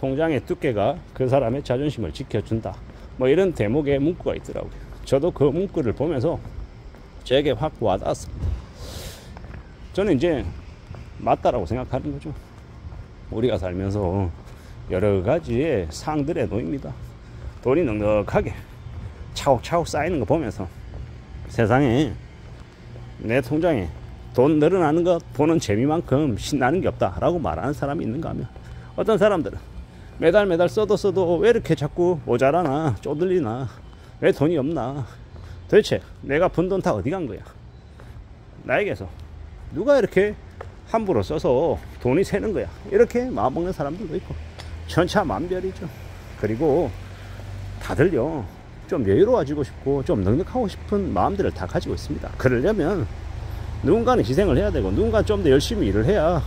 통장의 두께가 그 사람의 자존심을 지켜준다. 뭐 이런 대목의 문구가 있더라고요. 저도 그 문구를 보면서 제게 확 와닿았습니다. 저는 이제 맞다라고 생각하는 거죠. 우리가 살면서 여러 가지의 상들에 놓입니다. 돈이 넉넉하게 차곡차곡 쌓이는 거 보면서 세상에 내 통장에 돈 늘어나는 거 보는 재미만큼 신나는 게 없다라고 말하는 사람이 있는가 하면, 어떤 사람들은 매달 써도 왜 이렇게 자꾸 모자라나 쪼들리나, 왜 돈이 없나, 도대체 내가 번 돈 다 어디 간 거야, 나에게서 누가 이렇게 함부로 써서 돈이 새는 거야, 이렇게 마음먹는 사람들도 있고 천차만별이죠. 그리고 다들요 좀 여유로워지고 싶고 좀 넉넉하고 싶은 마음들을 다 가지고 있습니다. 그러려면 누군가는 희생을 해야 되고 누군가는 좀 더 열심히 일을 해야,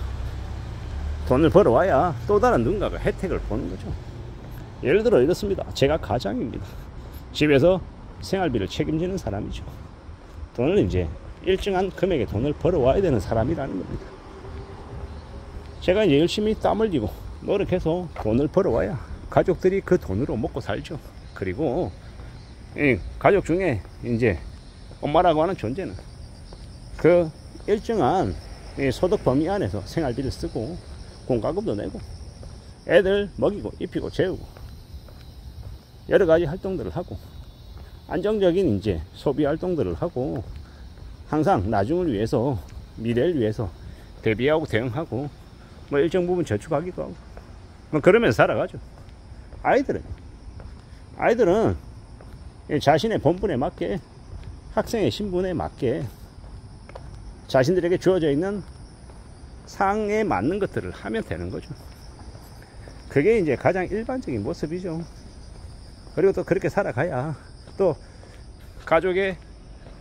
돈을 벌어와야 또 다른 누군가가 혜택을 보는 거죠. 예를 들어 이렇습니다. 제가 가장입니다. 집에서 생활비를 책임지는 사람이죠. 돈을 이제 일정한 금액의 돈을 벌어와야 되는 사람이라는 겁니다. 제가 이제 열심히 땀 흘리고 노력해서 돈을 벌어와야 가족들이 그 돈으로 먹고 살죠. 그리고 이 가족 중에 이제 엄마라고 하는 존재는 그 일정한 소득 범위 안에서 생활비를 쓰고 공과금도 내고 애들 먹이고 입히고 재우고 여러 가지 활동들을 하고 안정적인 이제 소비 활동들을 하고 항상 나중을 위해서, 미래를 위해서 대비하고 대응하고 뭐 일정 부분 저축하기도 하고 뭐 그러면서 살아가죠. 아이들은 자신의 본분에 맞게, 학생의 신분에 맞게 자신들에게 주어져 있는 상에 맞는 것들을 하면 되는 거죠. 그게 이제 가장 일반적인 모습이죠. 그리고 또 그렇게 살아가야 또 가족의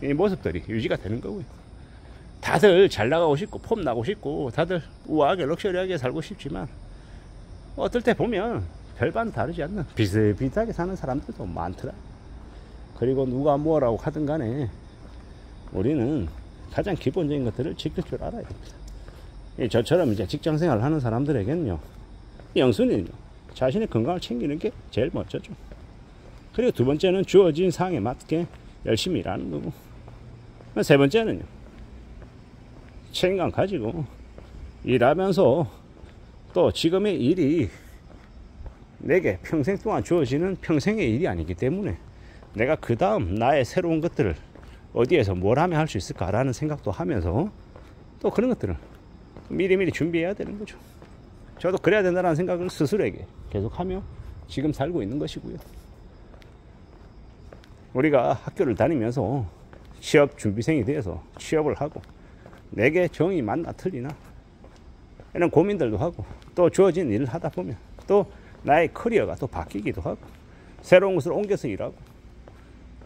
이 모습들이 유지가 되는 거고요. 다들 잘 나가고 싶고 폼 나고 싶고 다들 우아하게 럭셔리하게 살고 싶지만 어떨 때 보면 별반 다르지 않는 비슷비슷하게 사는 사람들도 많더라. 그리고 누가 뭐라고 하든 간에 우리는 가장 기본적인 것들을 지킬 줄 알아야 됩니다. 저처럼 이제 직장생활을 하는 사람들에게는요, 영순위는요, 자신의 건강을 챙기는 게 제일 먼저죠. 그리고 두 번째는 주어진 상황에 맞게 열심히 일하는 거고, 세 번째는요, 책임감 가지고 일하면서 또 지금의 일이 내게 평생 동안 주어지는 평생의 일이 아니기 때문에 내가 그 다음 나의 새로운 것들을 어디에서 뭘 하면 할 수 있을까라는 생각도 하면서 또 그런 것들을 미리미리 준비해야 되는 거죠. 저도 그래야 된다는 생각을 스스로에게 계속하며 지금 살고 있는 것이고요. 우리가 학교를 다니면서 취업 준비생이 되어서 취업을 하고 내게 정이 맞나 틀리나 이런 고민들도 하고 또 주어진 일을 하다 보면 또 나의 커리어가 또 바뀌기도 하고 새로운 곳으로 옮겨서 일하고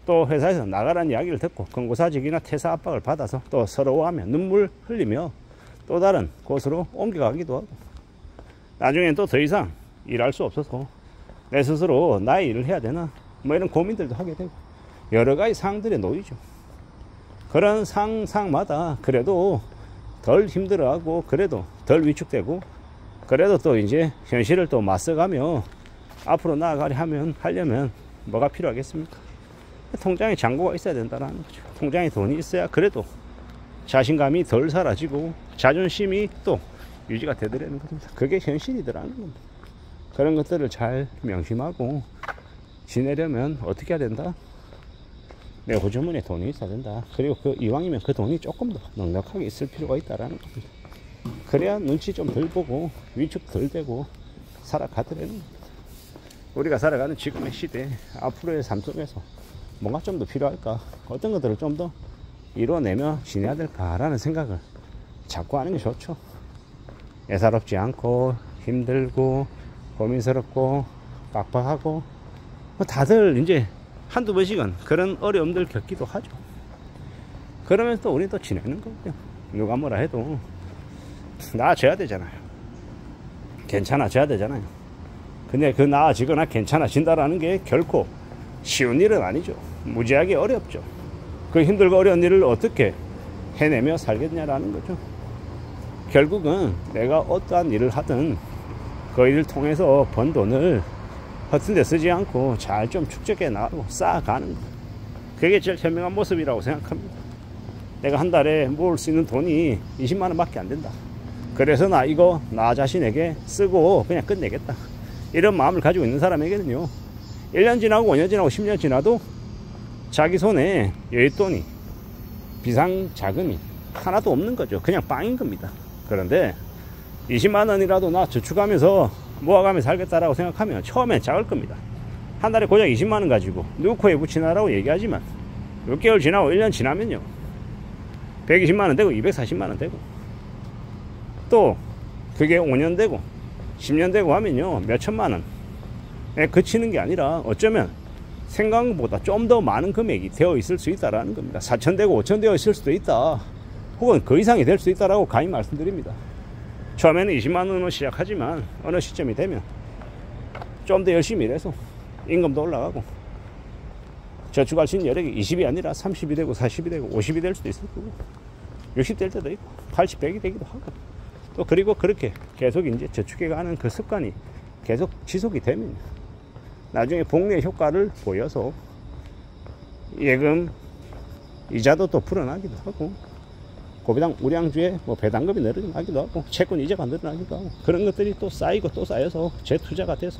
또 회사에서 나가라는 이야기를 듣고 권고사직이나 퇴사 압박을 받아서 또 서러워하며 눈물 흘리며 또 다른 곳으로 옮겨가기도 하고 나중엔 또 더 이상 일할 수 없어서 내 스스로 나의 일을 해야 되나 뭐 이런 고민들도 하게 되고 여러 가지 상황들에 놓이죠. 그런 상마다 그래도 덜 힘들어하고 그래도 덜 위축되고 그래도 또 이제 현실을 또 맞서가며 앞으로 나아가려 하려면 뭐가 필요하겠습니까? 통장에 잔고가 있어야 된다는 거죠. 통장에 돈이 있어야 그래도 자신감이 덜 사라지고 자존심이 또 유지가 되더라는 겁니다. 그게 현실이더라는 겁니다. 그런 것들을 잘 명심하고 지내려면 어떻게 해야 된다? 내 호주머니에 돈이 있어야 된다. 그리고 이왕이면 그 돈이 조금 더 넉넉하게 있을 필요가 있다라는 겁니다. 그래야 눈치 좀 덜 보고 위축 덜 되고 살아가더라는 겁니다. 우리가 살아가는 지금의 시대, 앞으로의 삶 속에서 뭔가 좀 더 필요할까? 어떤 것들을 좀 더 이뤄내며 지내야 될까라는 생각을 자꾸 하는 게 좋죠. 애사롭지 않고 힘들고 고민스럽고 빡빡하고 다들 이제 한두 번씩은 그런 어려움들 겪기도 하죠. 그러면서 또 우리 또 지내는 거고요. 누가 뭐라 해도 나아져야 되잖아요. 괜찮아져야 되잖아요. 근데 그 나아지거나 괜찮아진다라는 게 결코 쉬운 일은 아니죠. 무지하게 어렵죠. 그 힘들고 어려운 일을 어떻게 해내며 살겠냐라는 거죠. 결국은 내가 어떠한 일을 하든 그 일을 통해서 번 돈을 허튼 데 쓰지 않고 잘 좀 축적해 나가고 쌓아가는 거. 그게 제일 현명한 모습이라고 생각합니다. 내가 한 달에 모을 수 있는 돈이 20만 원밖에 안 된다. 그래서 나 이거 나 자신에게 쓰고 그냥 끝내겠다. 이런 마음을 가지고 있는 사람에게는요, 1년 지나고 5년 지나고 10년 지나도 자기 손에 여윳돈이, 비상자금이 하나도 없는 거죠. 그냥 빵인 겁니다. 그런데 20만 원이라도 나 저축하면서 모아가면서 살겠다라고 생각하면 처음엔 작을 겁니다. 한 달에 고작 20만 원 가지고 누구 코에 붙이나라고 얘기하지만 6개월 지나고 1년 지나면요, 120만 원 되고 240만 원 되고, 또 그게 5년 되고 10년 되고 하면요, 몇 천만 원에 그치는 게 아니라 어쩌면 생각보다 좀 더 많은 금액이 되어 있을 수 있다라는 겁니다. 4천 되고 5천 되어 있을 수도 있다, 혹은 그 이상이 될 수 있다라고 감히 말씀드립니다. 처음에는 20만 원으로 시작하지만 어느 시점이 되면 좀 더 열심히 일해서 임금도 올라가고 저축할 수 있는 여력이 20이 아니라 30이 되고 40이 되고 50이 될 수도 있을 거고 60 될 때도 있고 80, 100이 되기도 하고, 또 그리고 그렇게 계속 이제 저축해가는 그 습관이 계속 지속이 되면 나중에 복리의 효과를 보여서 예금 이자도 또 불어나기도 하고, 고배당 우량주에 뭐 배당금이 늘어나기도 하고, 채권 이자가 늘어나기도 하고, 그런 것들이 또 쌓이고 또 쌓여서 재투자가 돼서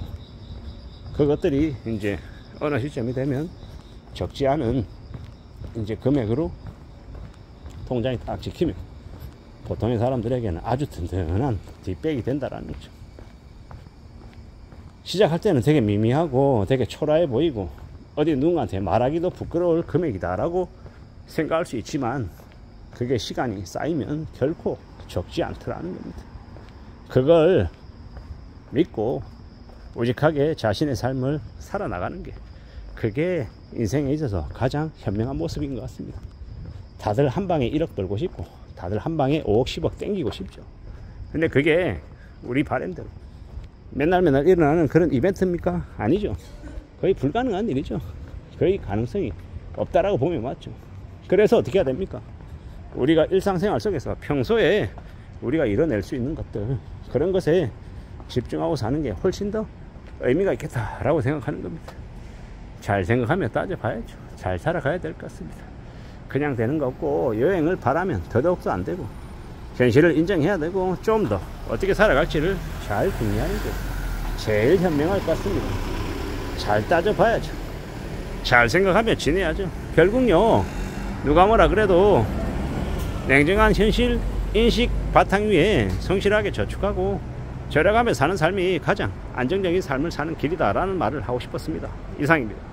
그것들이 이제 어느 시점이 되면 적지 않은 이제 금액으로 통장이 딱 지키면 보통의 사람들에게는 아주 든든한 뒷백이 된다라는 거죠. 시작할 때는 되게 미미하고 되게 초라해 보이고 어디 누군가한테 말하기도 부끄러울 금액이다라고 생각할 수 있지만, 그게 시간이 쌓이면 결코 적지 않더라는 겁니다. 그걸 믿고 우직하게 자신의 삶을 살아나가는 게, 그게 인생에 있어서 가장 현명한 모습인 것 같습니다. 다들 한 방에 1억 벌고 싶고 다들 한 방에 5억 10억 땡기고 싶죠. 근데 그게 우리 바램대로 맨날 일어나는 그런 이벤트입니까? 아니죠. 거의 불가능한 일이죠. 거의 가능성이 없다라고 보면 맞죠. 그래서 어떻게 해야 됩니까? 우리가 일상생활 속에서 평소에 우리가 이뤄낼 수 있는 것들, 그런 것에 집중하고 사는 게 훨씬 더 의미가 있겠다라고 생각하는 겁니다. 잘 생각하며 따져봐야죠. 잘 살아가야 될 것 같습니다. 그냥 되는 거 없고, 여행을 바라면 더더욱도 안 되고, 현실을 인정해야 되고, 좀 더 어떻게 살아갈지를 잘 궁리하는 게 제일 현명할 것 같습니다. 잘 따져봐야죠. 잘 생각하며 지내야죠. 결국요, 누가 뭐라 그래도 냉정한 현실 인식 바탕 위에 성실하게 저축하고 절약하며 사는 삶이 가장 안정적인 삶을 사는 길이다라는 말을 하고 싶었습니다. 이상입니다.